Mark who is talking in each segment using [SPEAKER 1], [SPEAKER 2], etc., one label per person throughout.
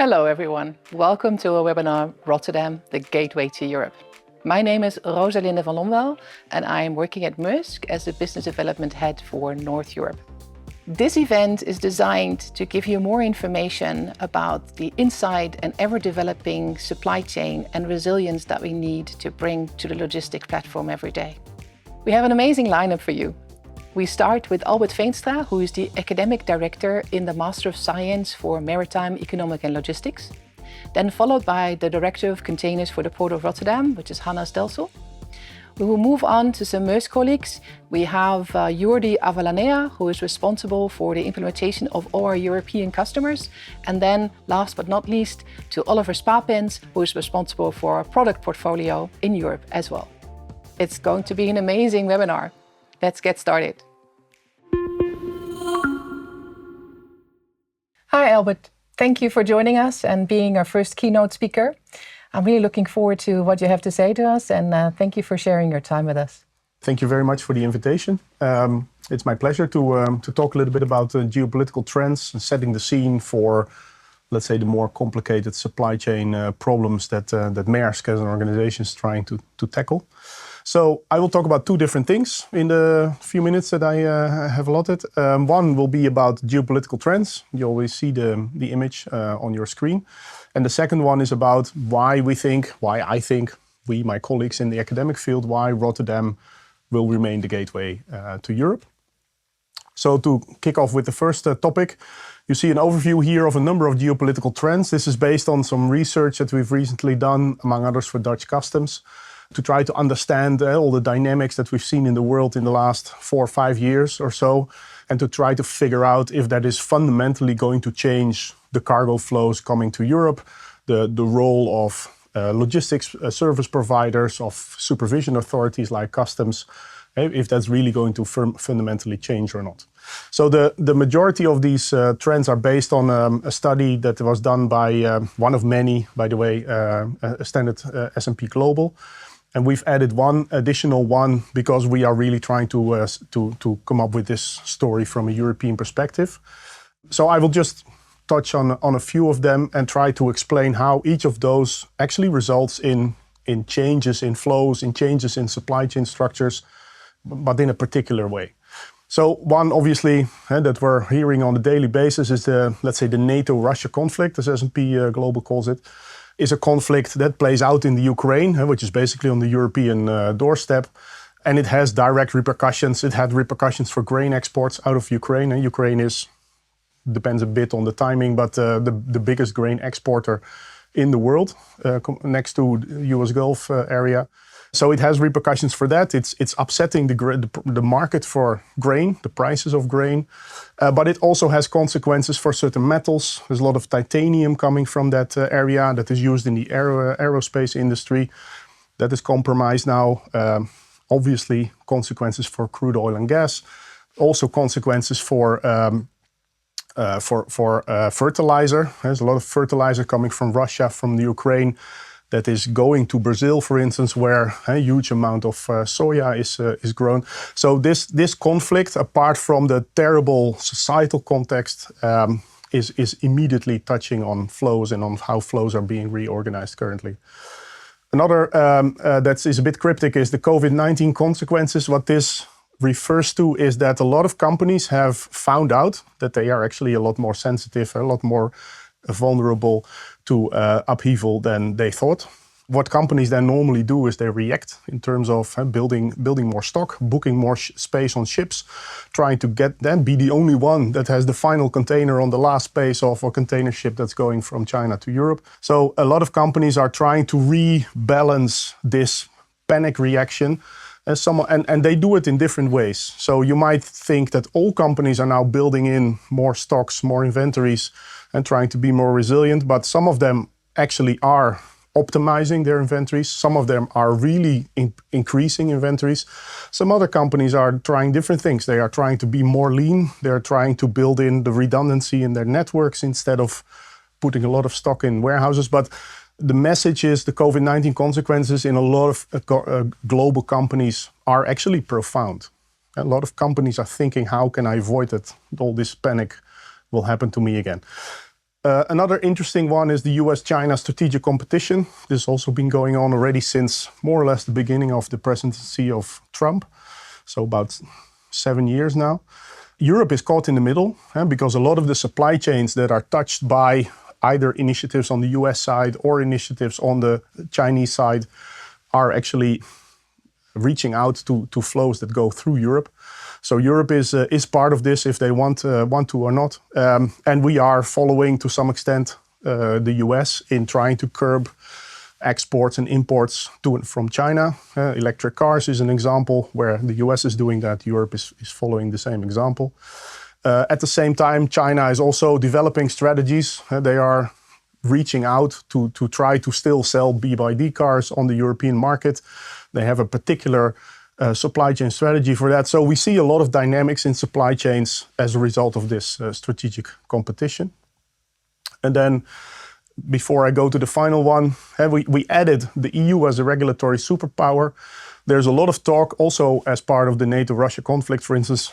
[SPEAKER 1] Hello everyone, welcome to a webinar Rotterdam, the Gateway to Europe. My name is Rosalinde van Lommel and I am working at Maersk as the Business Development Head for North Europe. This event is designed to give you more information about the inside and ever-developing supply chain and resilience that we need to bring to the logistics platform every day. We have an amazing lineup for you. We start with Albert Veenstra, who is the Academic Director in the Master of Science for Maritime Economic and Logistics. Then followed by the Director of Containers for the Port of Rotterdam, which is Hanna Stelsel. We will move on to some Maersk colleagues. We have Jordi Avalanea, who is responsible for the implementation of all our European customers. And then, last but not least, to Oliver Spapins, who is responsible for our product portfolio in Europe as well. It's going to be an amazing webinar. Let's get started. Hi, Albert. Thank you for joining us and being our first keynote speaker. I'm really looking forward to what you have to say to us, and thank you for sharing your time with us.
[SPEAKER 2] Thank you very much for the invitation. It's my pleasure to talk a little bit about geopolitical trends and setting the scene for, let's say, the more complicated supply chain problems that Maersk as an organization is trying to tackle. So I will talk about two different things in the few minutes that I have allotted. One will be about geopolitical trends. You always see the image on your screen. And the second one is about why I think, my colleagues in the academic field, why Rotterdam will remain the gateway to Europe. So to kick off with the first topic, you see an overview here of a number of geopolitical trends. This is based on some research that we've recently done, among others for Dutch Customs, to try to understand all the dynamics that we've seen in the world in the last 4 or 5 years or so, and to try to figure out if that is fundamentally going to change the cargo flows coming to Europe, the role of logistics service providers, of supervision authorities like customs, if that's really going to fundamentally change or not. So the majority of these trends are based on a study that was done by one of many, by the way, a standard S&P Global. And we've added one additional one because we are really trying to come up with this story from a European perspective. So I will just touch on a few of them and try to explain how each of those actually results in changes in flows, in changes in supply chain structures, but in a particular way. So one, obviously, that we're hearing on a daily basis is let's say, the NATO-Russia conflict, as S&P Global calls it, is a conflict that plays out in the Ukraine, which is basically on the European doorstep. And it has direct repercussions. It had repercussions for grain exports out of Ukraine. And Ukraine depends a bit on the timing, but the biggest grain exporter in the world, next to the US Gulf area. So it has repercussions for that. It's upsetting the market for grain, the prices of grain. But it also has consequences for certain metals. There's a lot of titanium coming from that area that is used in the aerospace industry that is compromised now. Obviously, consequences for crude oil and gas. Also consequences for fertilizer. There's a lot of fertilizer coming from Russia, from the Ukraine, that is going to Brazil, for instance, where a huge amount of soya is grown. So this conflict, apart from the terrible societal context, is immediately touching on flows and on how flows are being reorganized currently. Another that is a bit cryptic is the COVID-19 consequences. What this refers to is that a lot of companies have found out that they are actually a lot more sensitive, a lot more vulnerable to upheaval than they thought. What companies then normally do is they react in terms of building more stock, booking more space on ships, trying to be the only one that has the final container on the last space of a container ship that's going from China to Europe. So a lot of companies are trying to rebalance this panic reaction, and they do it in different ways. So you might think that all companies are now building in more stocks, more inventories, and trying to be more resilient, but some of them actually are optimizing their inventories. Some of them are really increasing inventories. Some other companies are trying different things. They are trying to be more lean. They're trying to build in the redundancy in their networks instead of putting a lot of stock in warehouses. But the message is the COVID-19 consequences in a lot of global companies are actually profound. A lot of companies are thinking, how can I avoid it? All this panic will happen to me again. Another interesting one is the US-China strategic competition. This has also been going on already since more or less the beginning of the presidency of Trump, so about 7 years now. Europe is caught in the middle because a lot of the supply chains that are touched by either initiatives on the US side or initiatives on the Chinese side are actually reaching out to flows that go through Europe. So Europe is part of this if they want to or not. And we are following to some extent the US in trying to curb exports and imports to and from China. Electric cars is an example where the US is doing that. Europe is following the same example. At the same time, China is also developing strategies. They are reaching out to try to still sell BYD cars on the European market. They have a particular supply chain strategy for that. So we see a lot of dynamics in supply chains as a result of this strategic competition. And then before I go to the final one, we added the EU as a regulatory superpower. There's a lot of talk also as part of the NATO-Russia conflict, for instance,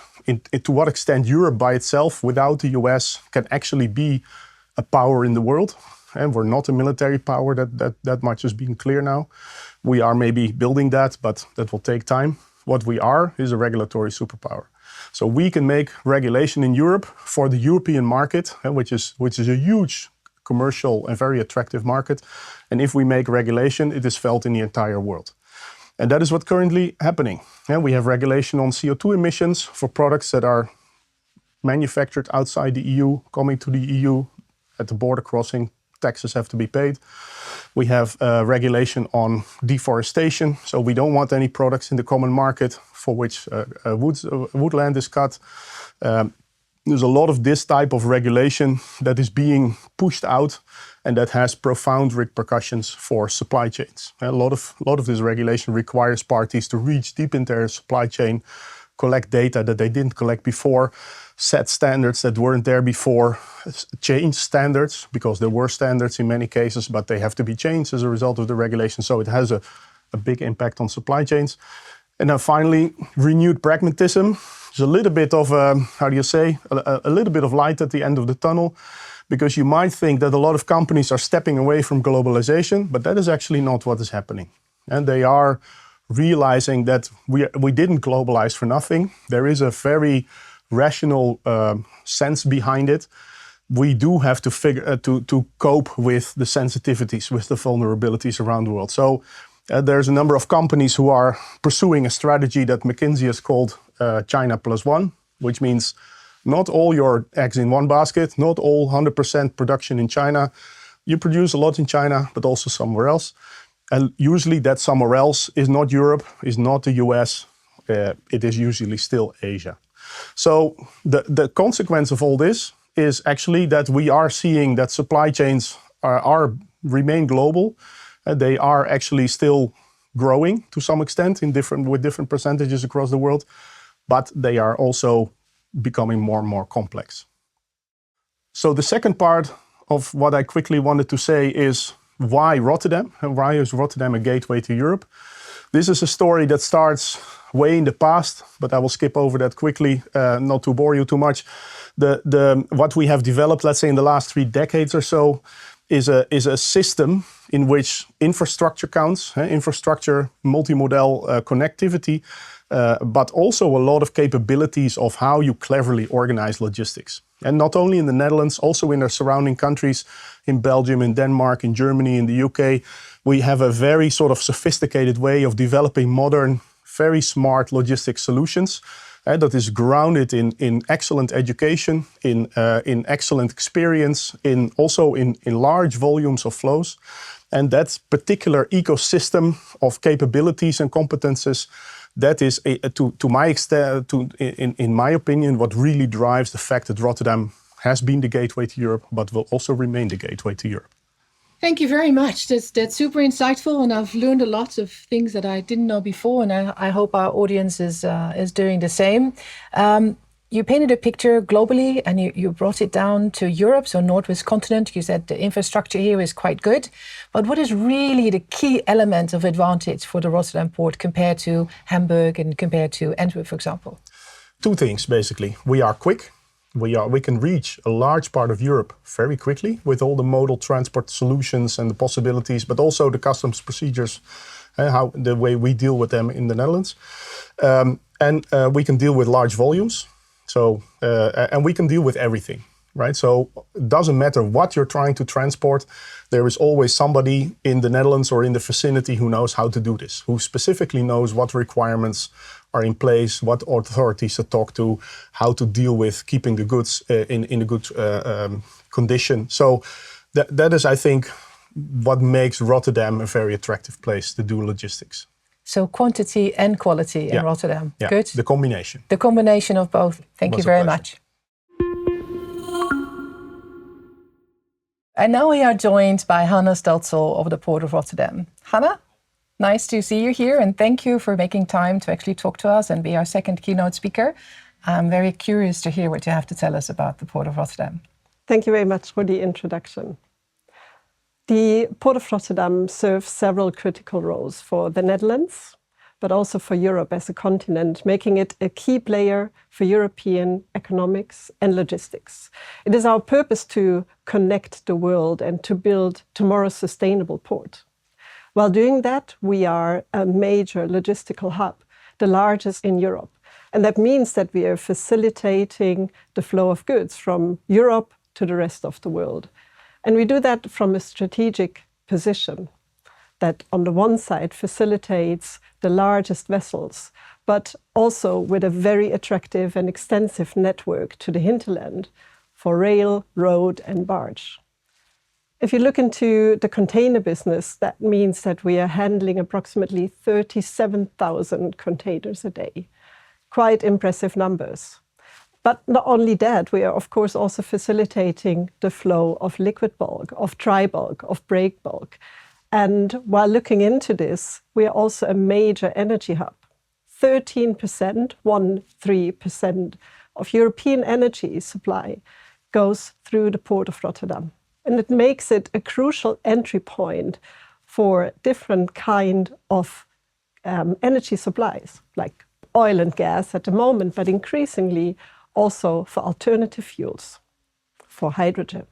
[SPEAKER 2] to what extent Europe by itself without the US can actually be a power in the world. And we're not a military power, that much is being clear now. We are maybe building that, but that will take time. What we are is a regulatory superpower. So we can make regulation in Europe for the European market, which is a huge commercial and very attractive market. And if we make regulation, it is felt in the entire world. And that is what's currently happening. We have regulation on CO2 emissions for products that are manufactured outside the EU, coming to the EU at the border crossing. Taxes have to be paid. We have regulation on deforestation. So we don't want any products in the common market for which woodland is cut. There's a lot of this type of regulation that is being pushed out and that has profound repercussions for supply chains. A lot of this regulation requires parties to reach deep into their supply chain, collect data that they didn't collect before, set standards that weren't there before, change standards because there were standards in many cases, but they have to be changed as a result of the regulation. So it has a big impact on supply chains. And then finally, renewed pragmatism. There's a little bit of, a little bit of light at the end of the tunnel, because you might think that a lot of companies are stepping away from globalization, but that is actually not what is happening. And they are realizing that we didn't globalize for nothing. There is a very rational sense behind it. We do have to to cope with the sensitivities, with the vulnerabilities around the world. So there's a number of companies who are pursuing a strategy that McKinsey has called China Plus One, which means not all your eggs in one basket, not all 100% production in China. You produce a lot in China, but also somewhere else. And usually that somewhere else is not Europe, is not the US, it is usually still Asia. So the consequence of all this is actually that we are seeing that supply chains remain global. They are actually still growing to some extent with different percentages across the world, but they are also becoming more and more complex. So the second part of what I quickly wanted to say is why Rotterdam, and why is Rotterdam a gateway to Europe? This is a story that starts way in the past, but I will skip over that quickly, not to bore you too much. What we have developed, let's say in the last 3 decades or so, is a system in which infrastructure counts, infrastructure, multimodal connectivity, but also a lot of capabilities of how you cleverly organize logistics. And not only in the Netherlands, also in our surrounding countries, in Belgium, in Denmark, in Germany, in the UK, we have a very sort of sophisticated way of developing modern, very smart logistics solutions that is grounded in excellent education, in excellent experience, also in large volumes of flows. And that particular ecosystem of capabilities and competences, that is, to my extent, in my opinion, what really drives the fact that Rotterdam has been the gateway to Europe, but will also remain the gateway to Europe.
[SPEAKER 1] Thank you very much. That's super insightful, and I've learned a lot of things that I didn't know before, and I hope our audience is doing the same. You painted a picture globally, and you brought it down to Europe, so Northwest continent. You said the infrastructure here is quite good, but what is really the key element of advantage for the Rotterdam port compared to Hamburg and compared to Antwerp, for example?
[SPEAKER 2] 2 things, basically. We are quick. We can reach a large part of Europe very quickly with all the modal transport solutions and the possibilities, but also the customs procedures, how the way we deal with them in the Netherlands. We can deal with large volumes. So, and we can deal with everything, right? So it doesn't matter what you're trying to transport. There is always somebody in the Netherlands or in the vicinity who knows how to do this, who specifically knows what requirements are in place, what authorities to talk to, how to deal with keeping the goods in a good condition. So that is, I think, what makes Rotterdam a very attractive place to do logistics.
[SPEAKER 1] So quantity and quality in Rotterdam.
[SPEAKER 2] Yeah.
[SPEAKER 1] Good.
[SPEAKER 2] The combination.
[SPEAKER 1] The combination of both. Thank you very much. And now we are joined by Hanna Stelzel of the Port of Rotterdam. Hanna, nice to see you here, and thank you for making time to actually talk to us and be our second keynote speaker. I'm very curious to hear what you have to tell us about the Port of Rotterdam.
[SPEAKER 3] Thank you very much for the introduction. The Port of Rotterdam serves several critical roles for the Netherlands, but also for Europe as a continent, making it a key player for European economics and logistics. It is our purpose to connect the world and to build tomorrow's sustainable port. While doing that, we are a major logistical hub, the largest in Europe. And that means that we are facilitating the flow of goods from Europe to the rest of the world. And we do that from a strategic position that on the one side facilitates the largest vessels, but also with a very attractive and extensive network to the hinterland for rail, road and barge. If you look into the container business, that means that we are handling approximately 37,000 containers a day. Quite impressive numbers. But not only that, we are of course also facilitating the flow of liquid bulk, of dry bulk, of break bulk. And while looking into this, we are also a major energy hub. 13% of European energy supply goes through the Port of Rotterdam. And it makes it a crucial entry point for different kind of energy supplies, like oil and gas at the moment, but increasingly also for alternative fuels, for hydrogen.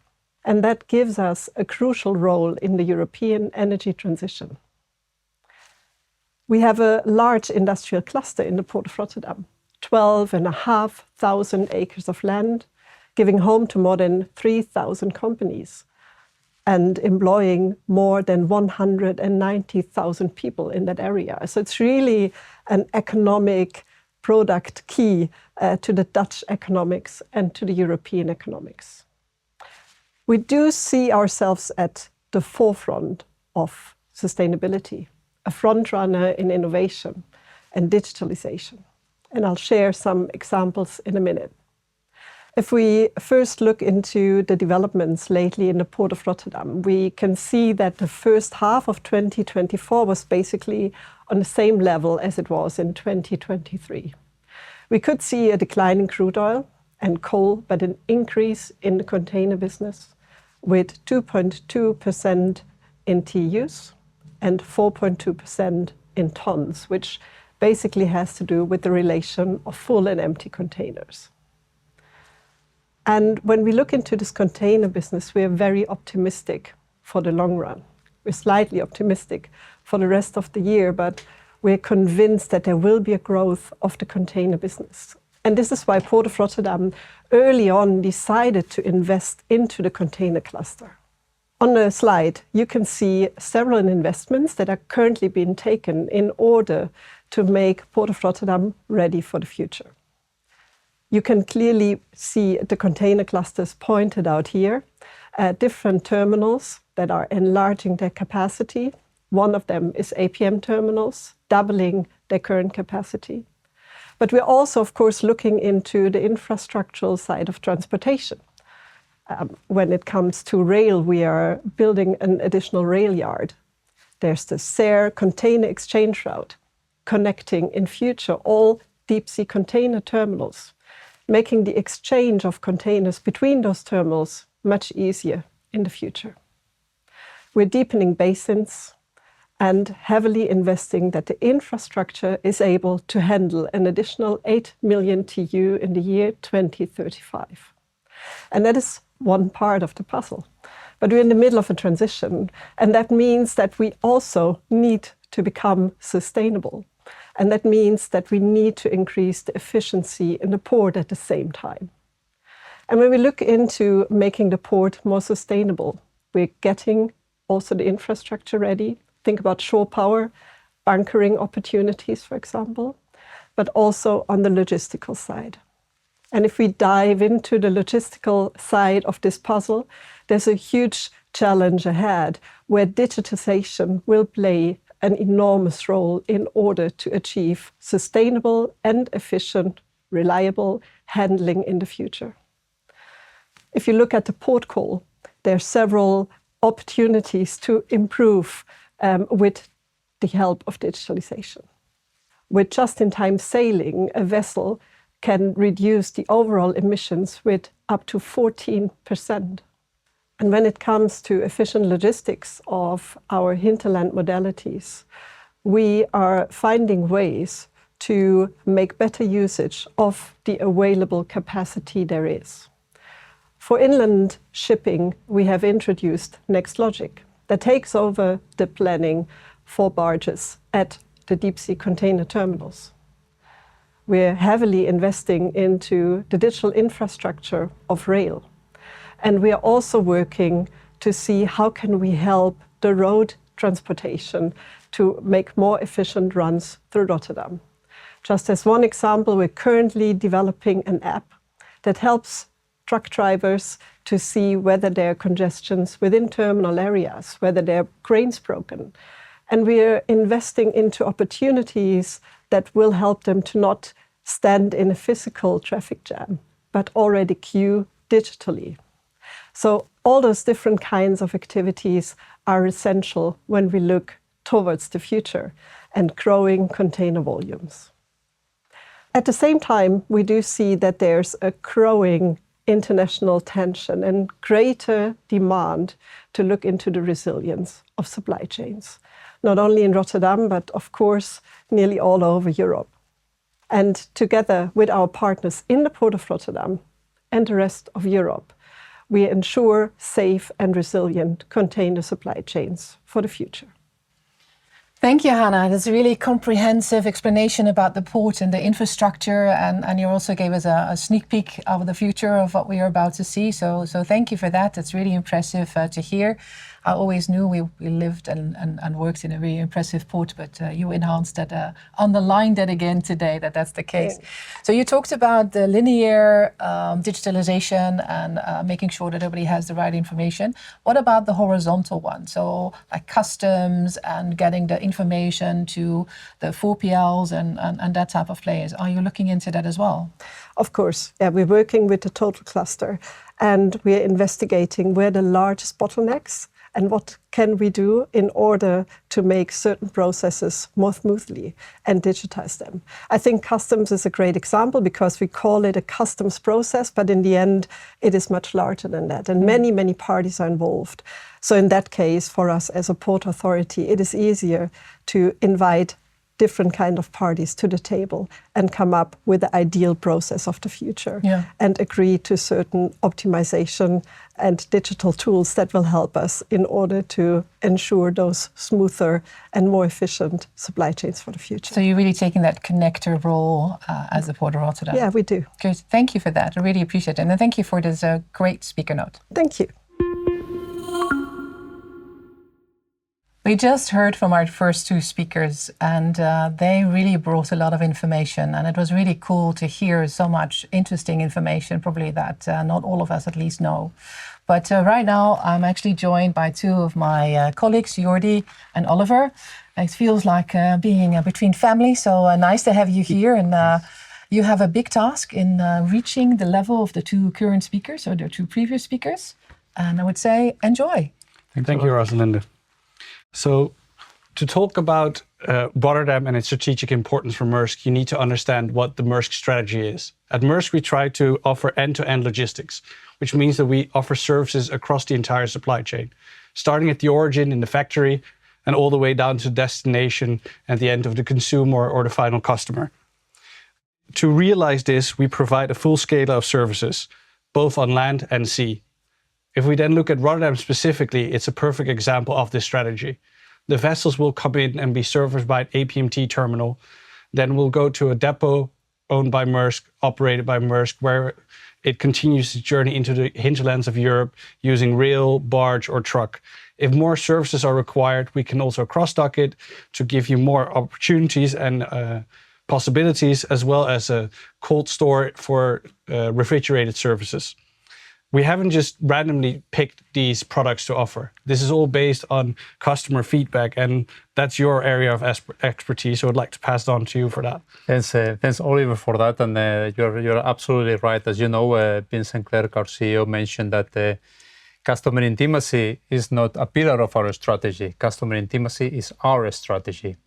[SPEAKER 3] And that gives us a crucial role in the European energy transition. We have a large industrial cluster in the Port of Rotterdam, 12,500 acres of land, giving home to more than 3,000 companies and employing more than 190,000 people in that area. So it's really an economic product key to the Dutch economics and to the European economics. We do see ourselves at the forefront of sustainability, a front runner in innovation and digitalization. And I'll share some examples in a minute. If we first look into the developments lately in the Port of Rotterdam, we can see that the first half of 2024 was basically on the same level as it was in 2023. We could see a decline in crude oil and coal, but an increase in the container business with 2.2% in TEUs and 4.2% in tons, which basically has to do with the relation of full and empty containers. And when we look into this container business, we are very optimistic for the long run. We're slightly optimistic for the rest of the year, but we're convinced that there will be a growth of the container business. And this is why Port of Rotterdam early on decided to invest into the container cluster. On the slide, you can see several investments that are currently being taken in order to make Port of Rotterdam ready for the future. You can clearly see the container clusters pointed out here, different terminals that are enlarging their capacity. One of them is APM terminals, doubling their current capacity. But we're also, of course, looking into the infrastructural side of transportation. When it comes to rail, we are building an additional rail yard. There's the SAIR container exchange route, connecting in future all deep-sea container terminals, making the exchange of containers between those terminals much easier in the future. We're deepening basins and heavily investing that the infrastructure is able to handle an additional 8 million TEU in the year 2035. And that is one part of the puzzle. But we're in the middle of a transition, and that means that we also need to become sustainable. And that means that we need to increase the efficiency in the port at the same time. And when we look into making the port more sustainable, we're getting also the infrastructure ready. Think about shore power, bunkering opportunities, for example, but also on the logistical side. And if we dive into the logistical side of this puzzle, there's a huge challenge ahead where digitization will play an enormous role in order to achieve sustainable and efficient, reliable handling in the future. If you look at the port call, there are several opportunities to improve with the help of digitalization. With just-in-time sailing, a vessel can reduce the overall emissions with up to 14%. And when it comes to efficient logistics of our hinterland modalities, we are finding ways to make better usage of the available capacity there is. For inland shipping, we have introduced NextLogic that takes over the planning for barges at the deep sea container terminals. We're heavily investing into the digital infrastructure of rail. And we are also working to see how can we help the road transportation to make more efficient runs through Rotterdam. Just as one example, we're currently developing an app that helps truck drivers to see whether there are congestions within terminal areas, whether there are cranes broken. And we're investing into opportunities that will help them to not stand in a physical traffic jam, but already queue digitally. So all those different kinds of activities are essential when we look towards the future and growing container volumes. At the same time, we do see that there's a growing international tension and greater demand to look into the resilience of supply chains, not only in Rotterdam, but of course, nearly all over Europe. And together with our partners in the Port of Rotterdam and the rest of Europe, we ensure safe and resilient container supply chains for the future.
[SPEAKER 1] Thank you, Hannah. That's a really comprehensive explanation about the port and the infrastructure, and you also gave us a sneak peek of the future of what we are about to see. So thank you for that. That's really impressive to hear. I always knew we lived and worked in a very impressive port, but you enhanced that, underlined that again today, that's the case. Yeah. So you talked about the linear digitalization and making sure that everybody has the right information. What about the horizontal one? So like customs and getting the information to the 4PLs and that type of players. Are you looking into that as well?
[SPEAKER 3] Of course, yeah, we're working with the total cluster and we're investigating where the largest bottlenecks and what can we do in order to make certain processes more smoothly and digitize them. I think customs is a great example because we call it a customs process, but in the end, it is much larger than that. And many, many parties are involved. So in that case, for us as a port authority, it is easier to invite different kind of parties to the table and come up with the ideal process of the future and agree to certain optimization and digital tools that will help us in order to ensure those smoother and more efficient supply chains for the future.
[SPEAKER 1] So you're really taking that connector role as the Port of Rotterdam?
[SPEAKER 3] Yeah, we do.
[SPEAKER 1] Good. Thank you for that. I really appreciate it. And thank you for this great speaker note.
[SPEAKER 3] Thank you.
[SPEAKER 1] We just heard from our first two speakers and they really brought a lot of information, and it was really cool to hear so much interesting information, probably that not all of us at least know. But right now I'm actually joined by two of my colleagues, Jordi and Oliver. It feels like being between family, so nice to have you here. And you have a big task in reaching the level of the two current speakers or the two previous speakers. And I would say, enjoy.
[SPEAKER 4] Thank you, Rosalinde. So to talk about Rotterdam and its strategic importance for Maersk, you need to understand what the Maersk strategy is. At Maersk, we try to offer end-to-end logistics, which means that we offer services across the entire supply chain, starting at the origin in the factory, and all the way down to destination at the end of the consumer or the final customer. To realize this, we provide a full scale of services, both on land and sea. If we then look at Rotterdam specifically, it's a perfect example of this strategy. The vessels will come in and be serviced by an APMT terminal. Then we'll go to a depot owned by Maersk, operated by Maersk, where it continues its journey into the hinterlands of Europe using rail, barge, or truck. If more services are required, we can also cross-dock it to give you more opportunities and possibilities, as well as a cold store for refrigerated services. We haven't just randomly picked these products to offer. This is all based on customer feedback, and that's your area of expertise, so I'd like to pass it on to you for that.
[SPEAKER 5] Thanks, Oliver, for that, and you're absolutely right. As you know, Vincent Clerc, our CEO, mentioned that customer intimacy is not a pillar of our strategy. Customer intimacy is our strategy.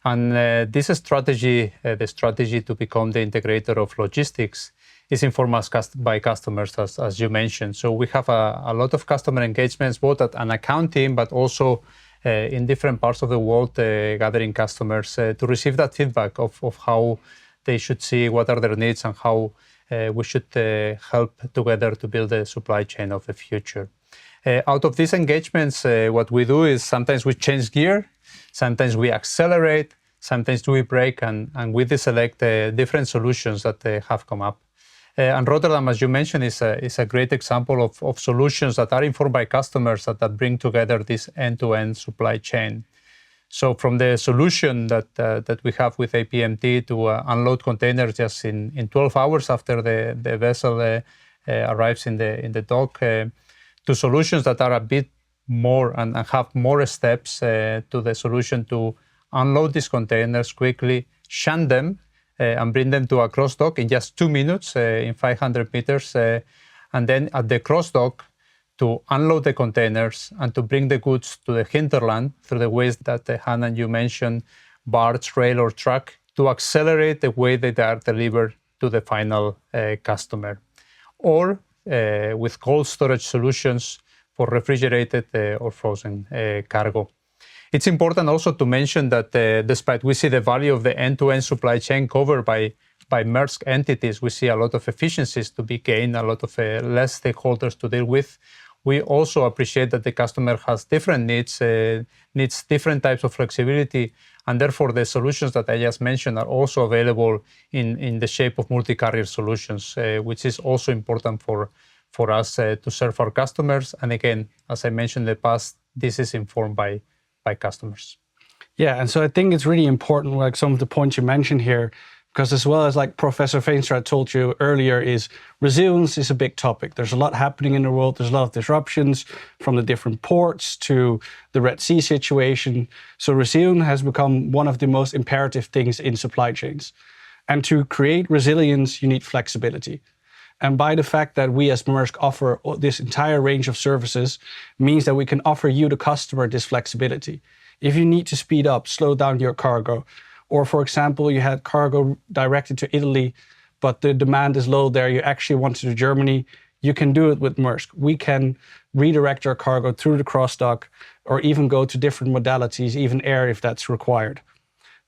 [SPEAKER 5] And this strategy, the strategy to become the integrator of logistics, is informed by customers, as you mentioned. So we have a lot of customer engagements, both at an account team, but also in different parts of the world, gathering customers to receive that feedback of how they should see what are their needs and how we should help together to build a supply chain of the future. Out of these engagements, what we do is sometimes we change gear, sometimes we accelerate, sometimes we break, and we deselect different solutions that have come up. And Rotterdam, as you mentioned, is a great example of solutions that are informed by customers that bring together this end-to-end supply chain. So from the solution that we have with APMT to unload containers just in 12 hours after the vessel arrives in the dock, to solutions that are a bit more and have more steps, to the solution to unload these containers quickly, shunt them, and bring them to a cross-dock in just 2 minutes, in 500 meters. And then at the cross-dock, to unload the containers and to bring the goods to the hinterland through the ways that Hannah, you mentioned, barge, rail, or truck, to accelerate the way that they are delivered to the final customer. Or with cold storage solutions for refrigerated or frozen cargo. It's important also to mention that despite we see the value of the end-to-end supply chain covered by Maersk entities, we see a lot of efficiencies to be gained, a lot of less stakeholders to deal with. We also appreciate that the customer has different needs different types of flexibility, and therefore the solutions that I just mentioned are also available in the shape of multi-carrier solutions, which is also important for us to serve our customers. And again, as I mentioned in the past, this is informed by customers.
[SPEAKER 4] Yeah, and so I think it's really important, like some of the points you mentioned here, because as well as like Professor Veenstra told you earlier, is resilience is a big topic. There's a lot happening in the world. There's a lot of disruptions from the different ports to the Red Sea situation. So resilience has become one of the most imperative things in supply chains. And to create resilience, you need flexibility. And by the fact that we as Maersk offer this entire range of services means that we can offer you, the customer, this flexibility. If you need to speed up, slow down your cargo, or for example, you had cargo directed to Italy, but the demand is low there, you actually want to Germany, you can do it with Maersk. We can redirect your cargo through the cross-dock or even go to different modalities, even air if that's required.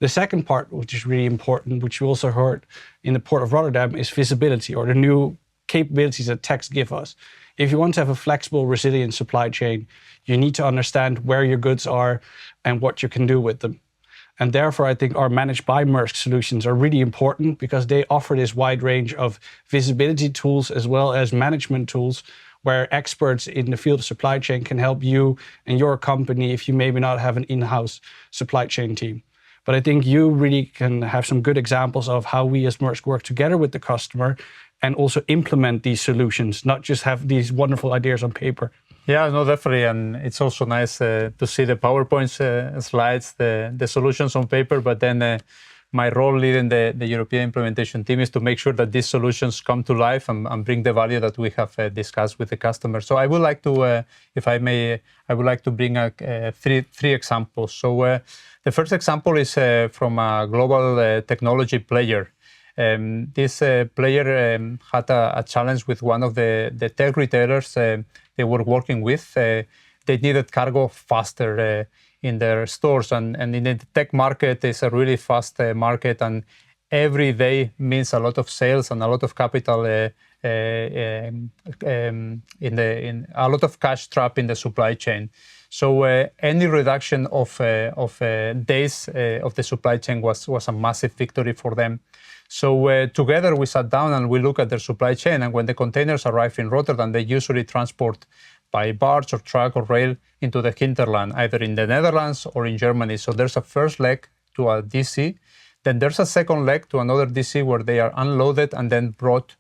[SPEAKER 4] The second part, which is really important, which you also heard in the Port of Rotterdam, is visibility, or the new capabilities that techs give us. If you want to have a flexible, resilient supply chain, you need to understand where your goods are and what you can do with them. And therefore, I think our Managed by Maersk solutions are really important because they offer this wide range of visibility tools as well as management tools where experts in the field of supply chain can help you and your company if you maybe not have an in-house supply chain team. But I think you really can have some good examples of how we as Maersk work together with the customer and also implement these solutions, not just have these wonderful ideas on paper.
[SPEAKER 5] Yeah, no, definitely. And it's also nice to see the PowerPoint slides, the solutions on paper, but then my role leading the European implementation team is to make sure that these solutions come to life and bring the value that we have discussed with the customer. So I would like to, if I may, I would like to bring three examples. So the first example is from a global technology player. This player had a challenge with one of the tech retailers they were working with. They needed cargo faster. in their stores. And in the tech market, it's a really fast market, and every day means a lot of sales and a lot of capital in a lot of cash trap in the supply chain. So any reduction of days of the supply chain was a massive victory for them. So together we sat down and we looked at their supply chain, and when the containers arrive in Rotterdam, they usually transport by barge or truck or rail into the hinterland, either in the Netherlands or in Germany. So there's a first leg to a DC, then there's a second leg to another DC where they are unloaded and then brought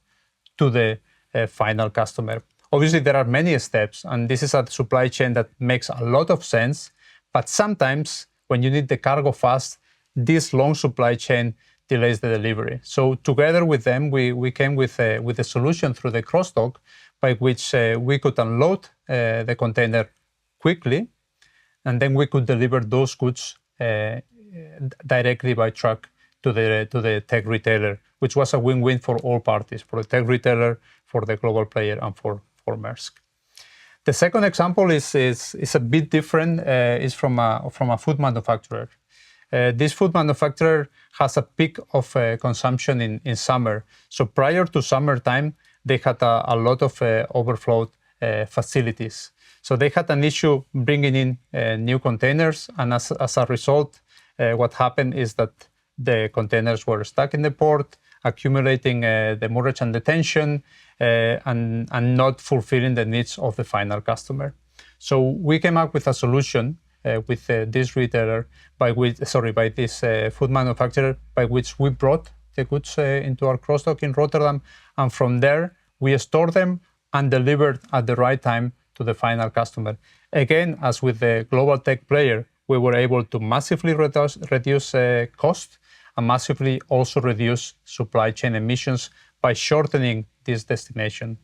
[SPEAKER 5] to the final customer. Obviously, there are many steps, and this is a supply chain that makes a lot of sense, but sometimes when you need the cargo fast, this long supply chain delays the delivery. So together with them, we came with a solution through the crossdock by which we could unload the container quickly, and then we could deliver those goods directly by truck to the tech retailer, which was a win-win for all parties, for the tech retailer, for the global player, and for Maersk. The second example is a bit different. It's from a food manufacturer. This food manufacturer has a peak of consumption in summer. So prior to summertime, they had a lot of overflowed facilities. So they had an issue bringing in new containers, and as a result, what happened is that the containers were stuck in the port, accumulating demurrage and detention, and not fulfilling the needs of the final customer. So we came up with a solution with this retailer, by this food manufacturer, by which we brought the goods into our crossdock in Rotterdam, and from there we stored them and delivered at the right time to the final customer. Again, as with the global tech player, we were able to massively reduce cost and massively also reduce supply chain emissions by shortening this destination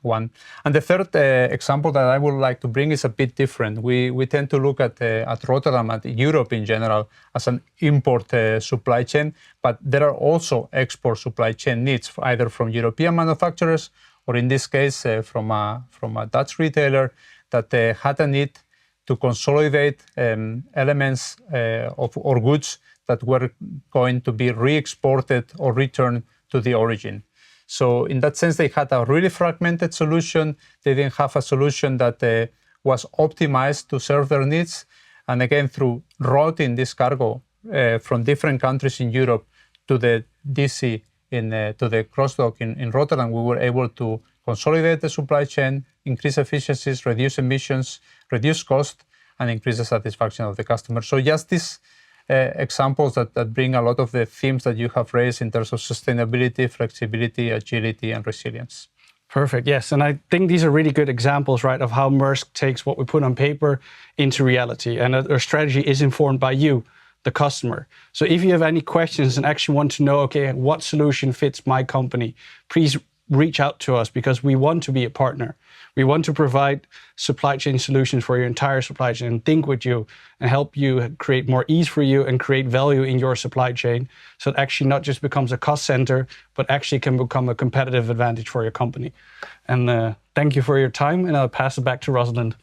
[SPEAKER 5] one. And the third example that I would like to bring is a bit different. We tend to look at Rotterdam, at Europe in general, as an import supply chain, but there are also export supply chain needs, either from European manufacturers or in this case from a Dutch retailer that had a need to consolidate elements or goods that were going to be re-exported or returned to the origin. So in that sense, they had a really fragmented solution. They didn't have a solution that was optimized to serve their needs. And again, through routing this cargo from different countries in Europe to the DC, to the crossdock in Rotterdam, we were able to consolidate the supply chain, increase efficiencies, reduce emissions, reduce cost, and increase the satisfaction of the customer. So just these examples that bring a lot of the themes that you have raised in terms of sustainability, flexibility, agility, and resilience.
[SPEAKER 4] Perfect, yes. And I think these are really good examples, right, of how Maersk takes what we put on paper into reality. And our strategy is informed by you, the customer. So if you have any questions and actually want to know, okay, what solution fits my company, please reach out to us, because we want to be a partner. We want to provide supply chain solutions for your entire supply chain and think with you and help you create more ease for you and create value in your supply chain, so it actually not just becomes a cost center, but actually can become a competitive advantage for your company. And thank you for your time, and I'll pass it back to Rosalind.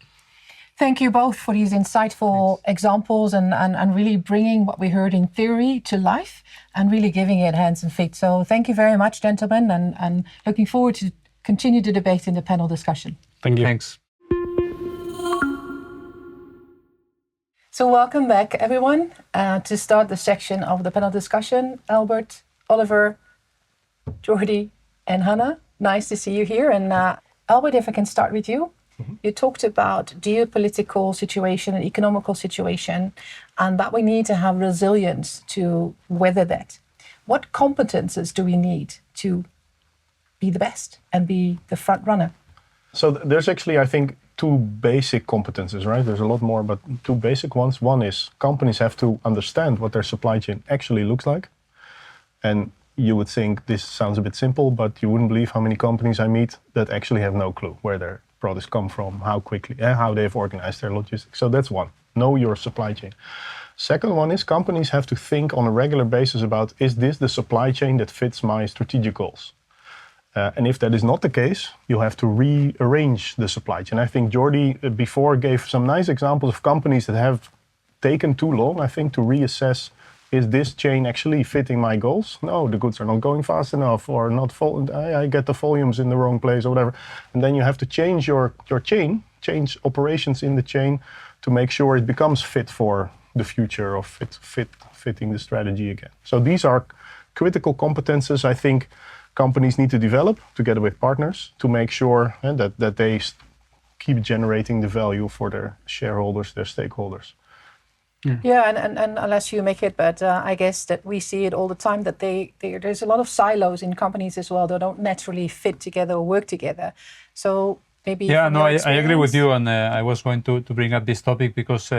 [SPEAKER 1] Thank you both for these insightful examples and really bringing what we heard in theory to life and really giving it hands and feet. So thank you very much, gentlemen, and looking forward to continue the debate in the panel discussion.
[SPEAKER 4] Thank you.
[SPEAKER 5] Thanks.
[SPEAKER 1] So welcome back, everyone, to start the section of the panel discussion. Albert, Oliver, Jordi, and Hannah, nice to see you here. And Albert, if I can start with you. You talked about geopolitical situation and economical situation, and that we need to have resilience to weather that. What competences do we need to be the best and be the front runner?
[SPEAKER 2] So there's actually, I think, two basic competences, right? There's a lot more, but two basic ones. One is companies have to understand what their supply chain actually looks like. And you would think this sounds a bit simple, but you wouldn't believe how many companies I meet that actually have no clue where their products come from, how quickly, and how they've organized their logistics. So that's one, know your supply chain. Second one is companies have to think on a regular basis about, is this the supply chain that fits my strategic goals? And if that is not the case, you have to rearrange the supply chain. I think Jordi before gave some nice examples of companies that have taken too long, I think, to reassess, is this chain actually fitting my goals? No, the goods are not going fast enough, or not I get the volumes in the wrong place or whatever. And then you have to change your chain, change operations in the chain to make sure it becomes fit for the future, or fitting the strategy again. So these are critical competences I think companies need to develop together with partners to make sure that they keep generating the value for their shareholders, their stakeholders.
[SPEAKER 1] Yeah, and unless you make it, but I guess that we see it all the time, that there's a lot of silos in companies as well. They don't naturally fit together or work together. So maybe...
[SPEAKER 5] Yeah, no, I agree with you. And I was going to bring up this topic because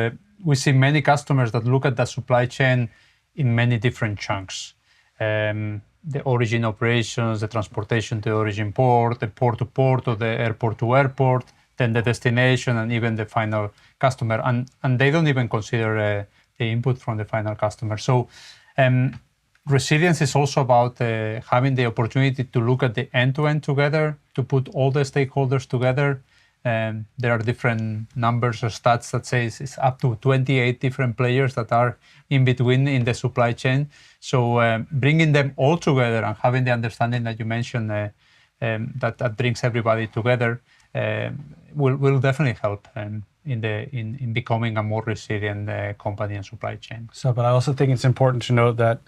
[SPEAKER 5] we see many customers that look at the supply chain in many different chunks. The origin operations, the transportation to the origin port, the port to port, or the airport to airport, then the destination, and even the final customer. And they don't even consider the input from the final customer. So resilience is also about having the opportunity to look at the end-to-end together, to put all the stakeholders together. There are different numbers or stats that say it's up to 28 different players that are in between in the supply chain. So bringing them all together and having the understanding that you mentioned that brings everybody together will definitely help in becoming a more resilient company and supply chain.
[SPEAKER 4] So, but I also think it's important to note that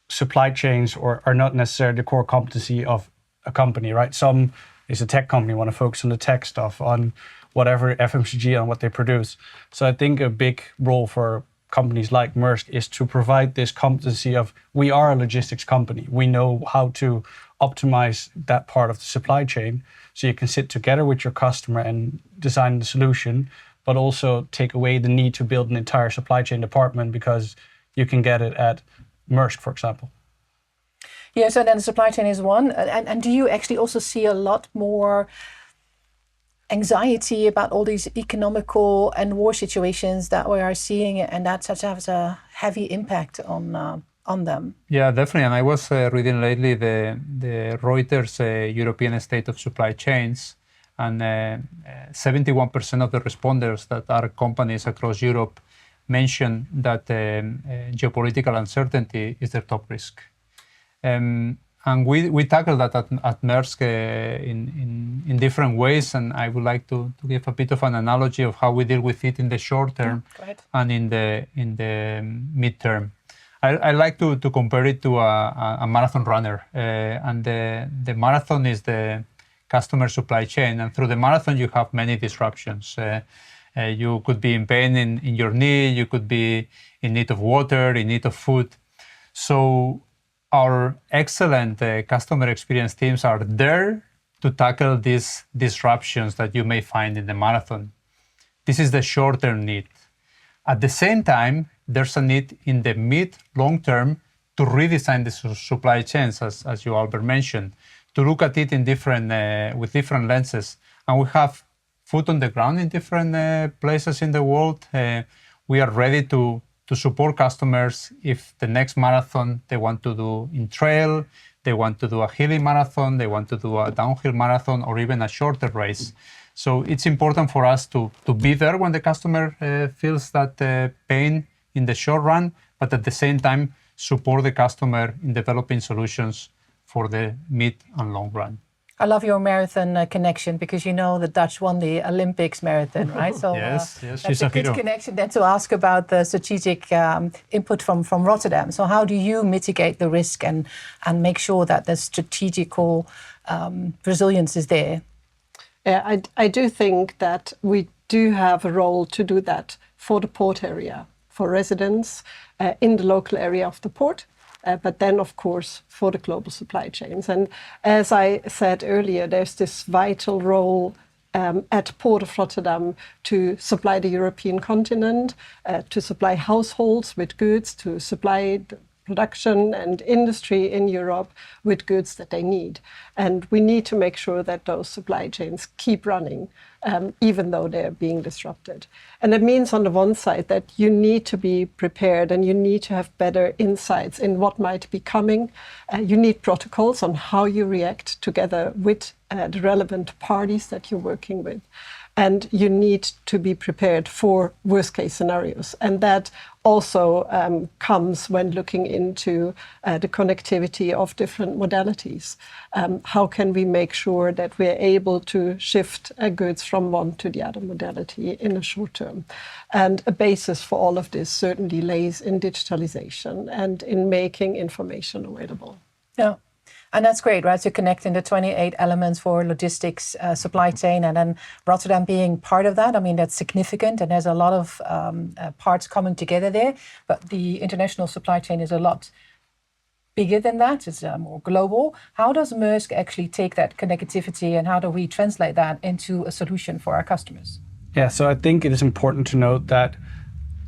[SPEAKER 4] supply chains are not necessarily the core competency of a company, right? Some is a tech company, want to focus on the tech stuff, on whatever FMCG, on what they produce. So I think a big role for companies like Maersk is to provide this competency of, we are a logistics company. We know how to optimize that part of the supply chain. So you can sit together with your customer and design the solution, but also take away the need to build an entire supply chain department because you can get it at Maersk, for example.
[SPEAKER 1] Yeah, so then the supply chain is one. And do you actually also see a lot more anxiety about all these economical and war situations that we are seeing, and that such has a heavy impact on them?
[SPEAKER 5] Yeah, definitely. And I was reading lately the Reuters European State of Supply Chains, and 71% of the respondents that are companies across Europe mention that geopolitical uncertainty is their top risk. And we tackle that at Maersk in different ways, and I would like to give a bit of an analogy of how we deal with it in the short term and in the midterm. I like to compare it to a marathon runner, and the marathon is the customer supply chain, and through the marathon you have many disruptions. You could be in pain in your knee, you could be in need of water, in need of food. So our excellent customer experience teams are there to tackle these disruptions that you may find in the marathon. This is the short-term need. At the same time, there's a need in the mid-long term to redesign the supply chains, as you, Albert, mentioned, to look at it in with different lenses. And we have foot on the ground in different places in the world. We are ready to support customers if the next marathon they want to do in trail, they want to do a hilly marathon, they want to do a downhill marathon, or even a shorter race. So it's important for us to be there when the customer feels that pain in the short run, but at the same time support the customer in developing solutions for the mid and long run.
[SPEAKER 1] I love your marathon connection, because you know the Dutch won the Olympics marathon, right? So
[SPEAKER 5] yes,
[SPEAKER 1] that's a good connection then to ask about the strategic input from Rotterdam. So how do you mitigate the risk and make sure that the strategical resilience is there?
[SPEAKER 3] Yeah, I do think that we do have a role to do that for the port area, for residents in the local area of the port. But then, of course, for the global supply chains. And as I said earlier, there's this vital role at Port of Rotterdam to supply the European continent, to supply households with goods, to supply the production and industry in Europe with goods that they need. And we need to make sure that those supply chains keep running, even though they're being disrupted. And it means, on the one side, that you need to be prepared and you need to have better insights in what might be coming. You need protocols on how you react together with the relevant parties that you're working with. and you need to be prepared for worst case scenarios. And that also comes when looking into the connectivity of different modalities. How can we make sure that we're able to shift goods from one to the other modality in a short term? And a basis for all of this certainly lays in digitalization and in making information available.
[SPEAKER 1] Yeah. And that's great, right? So connecting the 28 elements for logistics, supply chain, and then Rotterdam being part of that. I mean, that's significant, and there's a lot of parts coming together there. But the international supply chain is a lot bigger than that. It's more global. How does Maersk actually take that connectivity, and how do we translate that into a solution for our customers?
[SPEAKER 4] Yeah, so I think it is important to note that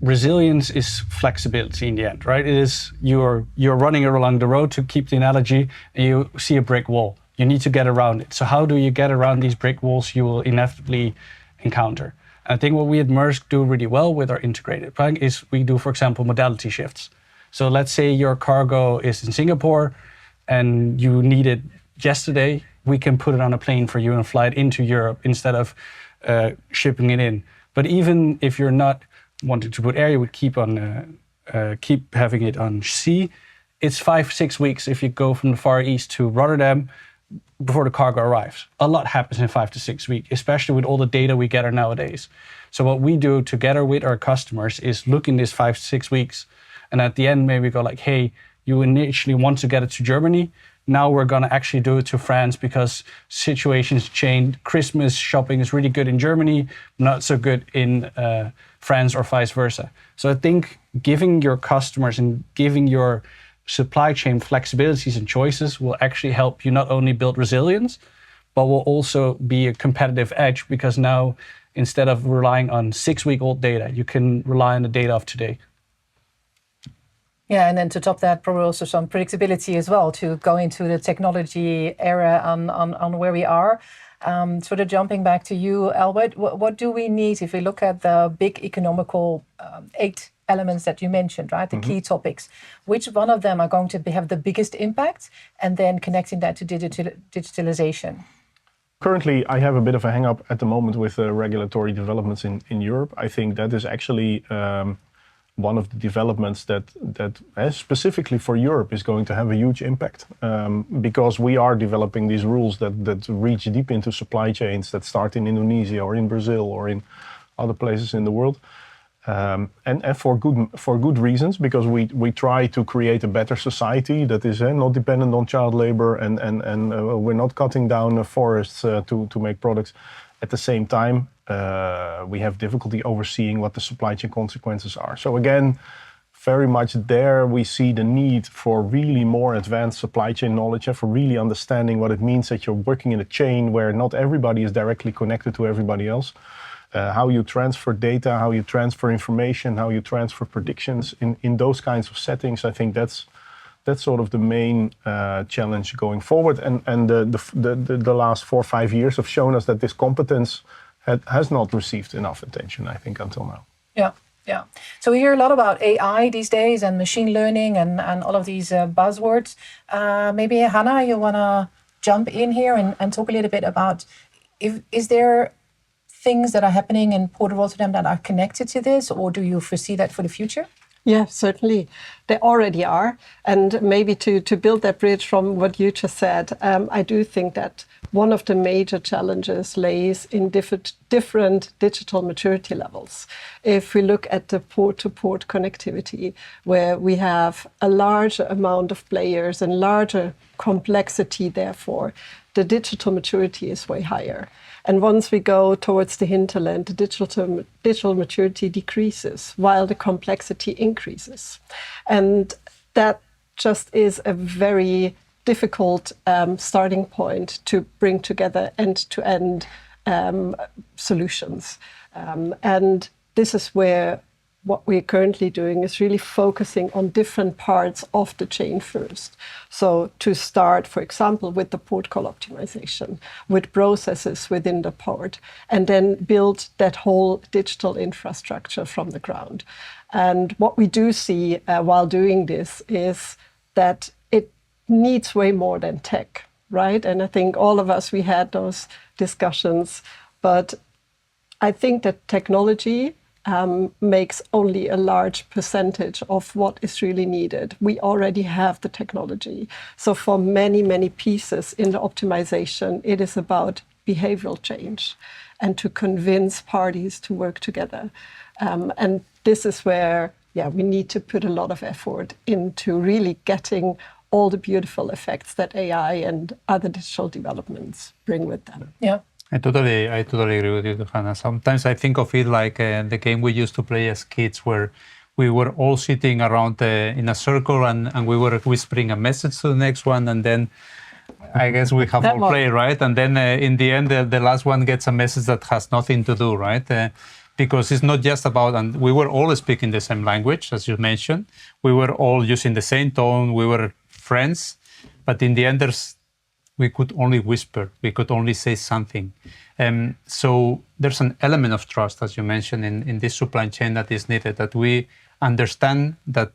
[SPEAKER 4] resilience is flexibility in the end, right? It is you're running along the road, to keep the analogy, and you see a brick wall. You need to get around it. So how do you get around these brick walls you will inevitably encounter? And I think what we at Maersk do really well with our integrated planning is we do, for example, modality shifts. So let's say your cargo is in Singapore and you need it yesterday. We can put it on a plane for you and fly it into Europe instead of shipping it in. But even if you're not wanted to put air, you would keep having it on sea. It's 5-6 weeks if you go from the Far East to Rotterdam before the cargo arrives. A lot happens in 5 to 6 weeks, especially with all the data we gather nowadays. So what we do together with our customers is look in this 5 to 6 weeks, and at the end maybe go like, hey, you initially want to get it to Germany. Now we're going to actually do it to France because situations change. Christmas shopping is really good in Germany, not so good in France or vice versa. So I think giving your customers and giving your supply chain flexibilities and choices will actually help you not only build resilience, but will also be a competitive edge, because now instead of relying on 6-week-old data, you can rely on the data of today.
[SPEAKER 1] Yeah, and then to top that, probably also some predictability as well, to go into the technology era on where we are. Sort of jumping back to you, Albert, what do we need if we look at the big economical 8 elements that you mentioned, right? The key topics. Which one of them are going to have the biggest impact, and then connecting that to digitalization?
[SPEAKER 2] Currently, I have a bit of a hang-up at the moment with regulatory developments in Europe. I think that is actually one of the developments that specifically for Europe is going to have a huge impact, because we are developing these rules that reach deep into supply chains that start in Indonesia or in Brazil or in other places in the world, and for good reasons, because we try to create a better society that is not dependent on child labor, and we're not cutting down forests to make products. At the same time, we have difficulty overseeing what the supply chain consequences are. So again, very much there we see the need for really more advanced supply chain knowledge, and for really understanding what it means that you're working in a chain where not everybody is directly connected to everybody else. How you transfer data, how you transfer information, how you transfer predictions in those kinds of settings. I think that's sort of the main challenge going forward. And the last 4 or 5 years have shown us that this competence has not received enough attention, I think, until now.
[SPEAKER 1] Yeah. So we hear a lot about AI these days and machine learning and all of these buzzwords. Maybe Hannah, you want to jump in here and talk a little bit about, is there things that are happening in Port of Rotterdam that are connected to this, or do you foresee that for the future?
[SPEAKER 3] Yeah, certainly. They already are. And maybe to build that bridge from what you just said, I do think that one of the major challenges lays in different digital maturity levels. If we look at the port-to-port connectivity, where we have a large amount of players and larger complexity, therefore, the digital maturity is way higher. And once we go towards the hinterland, the digital maturity decreases while the complexity increases. And that just is a very difficult starting point to bring together end-to-end solutions. And this is where what we're currently doing is really focusing on different parts of the chain first. So to start, for example, with the port call optimization, with processes within the port, and then build that whole digital infrastructure from the ground. And what we do see while doing this is that it needs way more than tech, right? And I think all of us, we had those discussions, but I think that technology makes only a large percentage of what is really needed. We already have the technology. So for many, many pieces in the optimization, it is about behavioral change and to convince parties to work together. And this is where, we need to put a lot of effort into really getting all the beautiful effects that AI and other digital developments bring with them.
[SPEAKER 1] Yeah.
[SPEAKER 5] I totally agree with you, Hannah. Sometimes I think of it like the game we used to play as kids, where we were all sitting around in a circle and we were whispering a message to the next one, and then I guess we have all played, right? And then in the end, the last one gets a message that has nothing to do, right? Because it's not just about, and we were all speaking the same language, as you mentioned. We were all using the same tone. We were friends, but in the end, we could only whisper. We could only say something. So there's an element of trust, as you mentioned, in this supply chain that is needed, that we understand that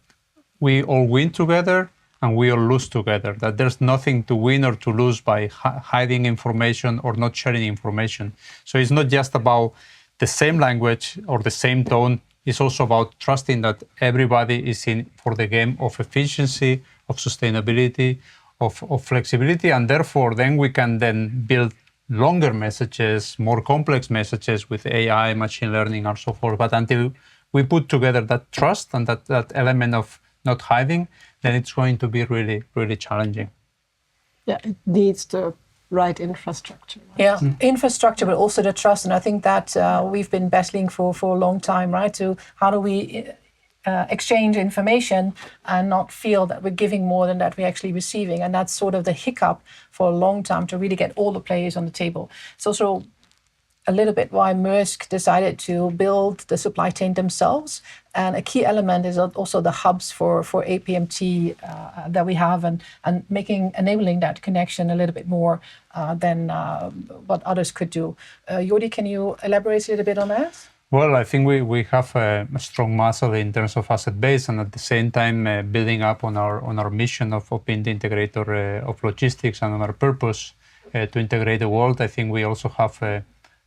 [SPEAKER 5] we all win together and we all lose together, that there's nothing to win or to lose by hiding information or not sharing information. So it's not just about the same language or the same tone. It's also about trusting that everybody is in for the game of efficiency, of sustainability, of flexibility, and therefore then we can then build longer messages, more complex messages with AI, machine learning, and so forth. But until we put together that trust and that element of not hiding, then it's going to be really, really challenging.
[SPEAKER 3] Yeah, it needs the right infrastructure. Right?
[SPEAKER 1] Yeah, infrastructure, but also the trust. And I think that we've been battling for a long time, right? To how do we exchange information and not feel that we're giving more than that we're actually receiving. And that's sort of the hiccup for a long time to really get all the players on the table. It's also a little bit why Maersk decided to build the supply chain themselves. And a key element is also the hubs for APMT that we have, and enabling that connection a little bit more than what others could do. Jordi, can you elaborate a little bit on that?
[SPEAKER 5] Well, I think we have a strong muscle in terms of asset base, and at the same time building up on our mission of being the integrator of logistics and on our purpose to integrate the world. I think we also have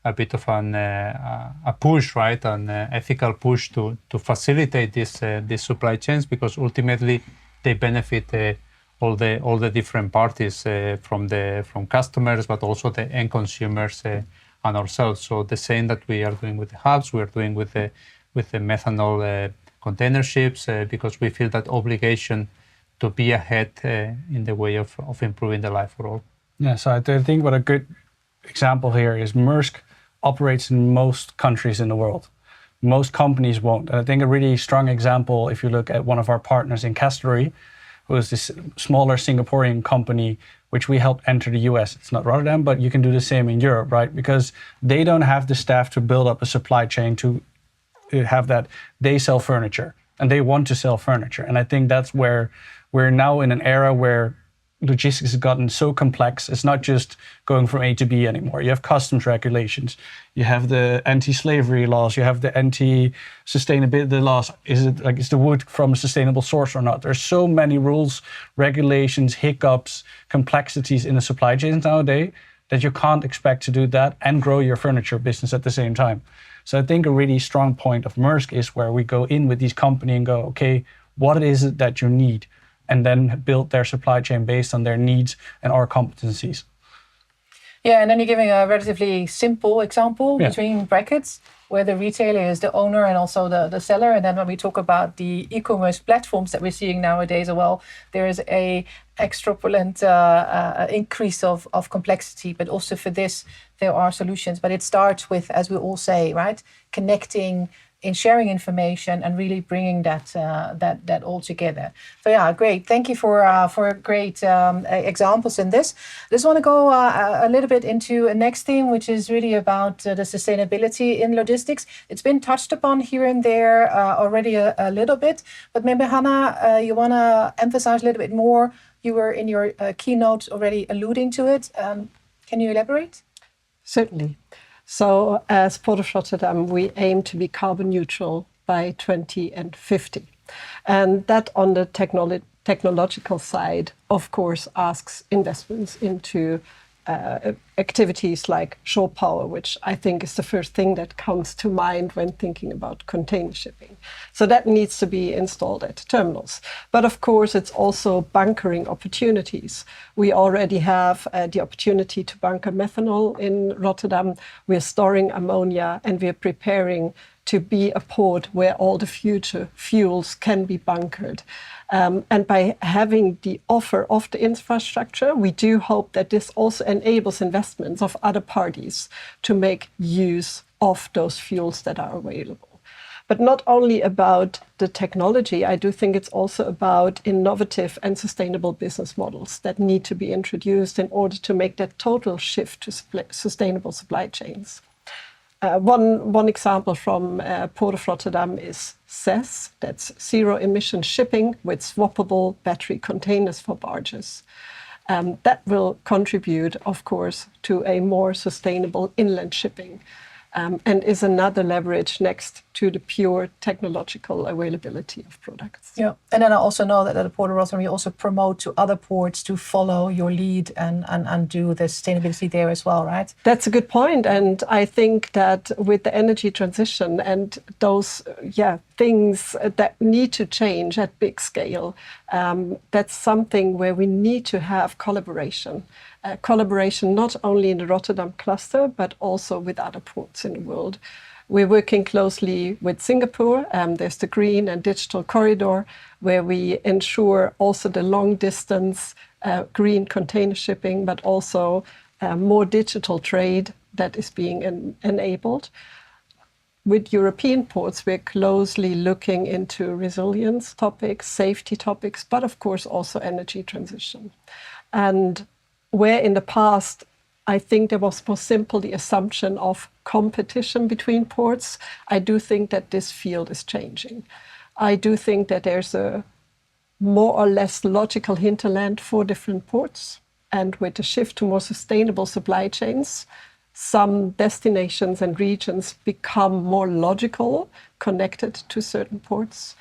[SPEAKER 5] a bit of a push, right, an ethical push to facilitate these supply chains, because ultimately they benefit all the different parties from customers, but also the end consumers and ourselves. So the same that we are doing with the hubs, we are doing with the methanol container ships, because we feel that obligation to be ahead in the way of improving the life for all.
[SPEAKER 4] Yeah, so I think what a good example here is Maersk operates in most countries in the world. Most companies won't. And I think a really strong example, if you look at one of our partners in Castellary, who is this smaller Singaporean company which we helped enter the US. It's not Rotterdam, but you can do the same in Europe, right? Because they don't have the staff to build up a supply chain to have that. They sell furniture and they want to sell furniture. And I think that's where we're now in an era where logistics has gotten so complex. It's not just going from A to B anymore. You have customs regulations, you have the anti-slavery laws, you have the anti-sustainability laws. Is the wood from a sustainable source or not? There's so many rules, regulations, hiccups, complexities in the supply chains nowadays that you can't expect to do that and grow your furniture business at the same time. So I think a really strong point of Maersk is where we go in with these companies and go, okay, what is it that you need? And then build their supply chain based on their needs and our competencies.
[SPEAKER 1] Yeah, and then you're giving a relatively simple example between brackets, where the retailer is the owner and also the seller. And then when we talk about the e-commerce platforms that we're seeing nowadays, well, there is a extrapolate increase of complexity. But also for this, there are solutions. But it starts with, as we all say, right, connecting, in sharing information and really bringing that all together. So yeah, great. Thank you for great examples in this. I just want to go a little bit into a next theme, which is really about the sustainability in logistics. It's been touched upon here and there already a little bit, but maybe Hannah, you want to emphasize a little bit more. You were in your keynote already alluding to it. Can you elaborate?
[SPEAKER 3] Certainly. So as Port of Rotterdam, we aim to be carbon neutral by 2050. And that on the technological side, of course, asks investments into activities like shore power, which I think is the first thing that comes to mind when thinking about container shipping. So that needs to be installed at terminals. But of course, it's also bunkering opportunities. We already have the opportunity to bunker methanol in Rotterdam. We're storing ammonia, and we're preparing to be a port where all the future fuels can be bunkered. And by having the offer of the infrastructure, we do hope that this also enables investments of other parties to make use of those fuels that are available. But not only about the technology, I do think it's also about innovative and sustainable business models that need to be introduced in order to make that total shift to sustainable supply chains. One example from Port of Rotterdam is CES, that's zero emission shipping with swappable battery containers for barges. That will contribute, of course, to a more sustainable inland shipping, and is another leverage next to the pure technological availability of products.
[SPEAKER 1] Yeah, and then I also know that at the Port of Rotterdam, you also promote to other ports to follow your lead and do the sustainability there as well, right?
[SPEAKER 3] That's a good point. And I think that with the energy transition and those things that need to change at big scale, that's something where we need to have collaboration. Collaboration not only in the Rotterdam cluster, but also with other ports in the world. We're working closely with Singapore. There's the Green and Digital Corridor, where we ensure also the long distance green container shipping, but also more digital trade that is being enabled. With European ports, we're closely looking into resilience topics, safety topics, but of course also energy transition. And where in the past, I think there was more simple the assumption of competition between ports, I do think that this field is changing. I do think that there's a more or less logical hinterland for different ports. And with the shift to more sustainable supply chains, some destinations and regions become more logical, connected to certain ports.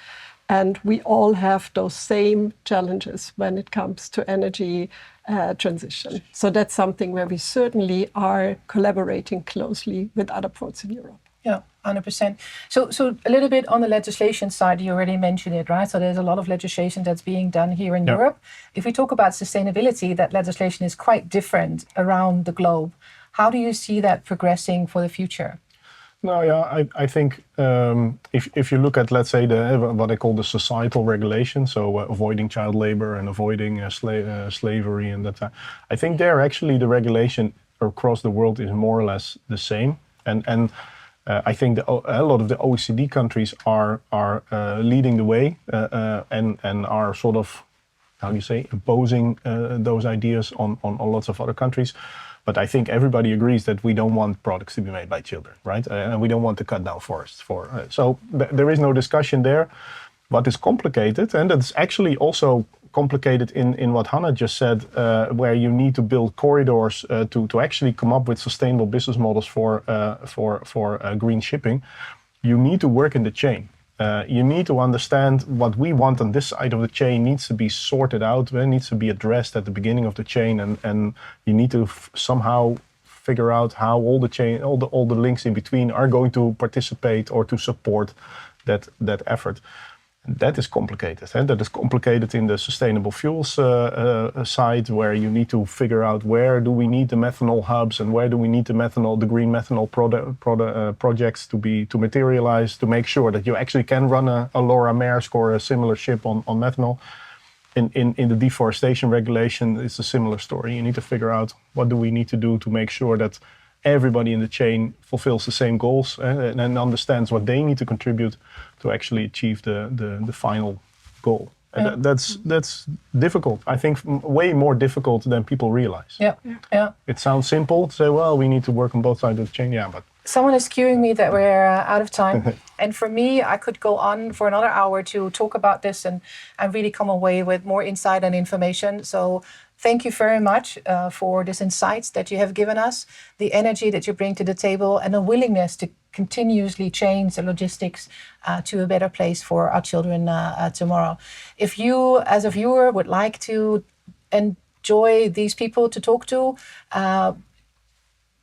[SPEAKER 3] And we all have those same challenges when it comes to energy transition. So that's something where we certainly are collaborating closely with other ports in Europe.
[SPEAKER 1] Yeah, 100%. So a little bit on the legislation side, you already mentioned it, right? So there's a lot of legislation that's being done here in Europe. If we talk about sustainability, that legislation is quite different around the globe. How do you see that progressing for the future?
[SPEAKER 2] No, yeah, I think if you look at, let's say, what I call the societal regulation, so avoiding child labor and avoiding slavery and that, I think there actually the regulation across the world is more or less the same. And I think a lot of the OECD countries are leading the way and are sort of, how do you say, imposing those ideas on lots of other countries. But I think everybody agrees that we don't want products to be made by children, right? And we don't want to cut down forests for. So there is no discussion there. What is complicated, and it's actually also complicated in what Hannah just said, where you need to build corridors to actually come up with sustainable business models for green shipping. You need to work in the chain. You need to understand what we want on this side of the chain needs to be sorted out, needs to be addressed at the beginning of the chain, and you need to somehow figure out how all the chain, all the links in between are going to participate or to support that effort. And that is complicated. And that is complicated in the sustainable fuels side, where you need to figure out where do we need the methanol hubs and where do we need the green methanol projects to materialize, to make sure that you actually can run a Laura Maersk or a similar ship on methanol. In the deforestation regulation, it's a similar story. You need to figure out what do we need to do to make sure that everybody in the chain fulfills the same goals and understands what they need to contribute to actually achieve the final goal. And that's difficult. I think way more difficult than people realize.
[SPEAKER 1] Yeah.
[SPEAKER 2] It sounds simple to say, well, we need to work on both sides of the chain. Yeah, but
[SPEAKER 1] someone is cueing me that we're out of time. And for me, I could go on for another hour to talk about this and really come away with more insight and information. So thank you very much for this insights that you have given us, the energy that you bring to the table, and the willingness to continuously change the logistics to a better place for our children tomorrow. If you, as a viewer, would like to enjoy these people to talk to,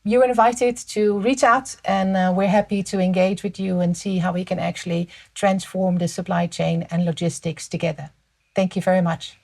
[SPEAKER 1] you're invited to reach out, and we're happy to engage with you and see how we can actually transform the supply chain and logistics together. Thank you very much.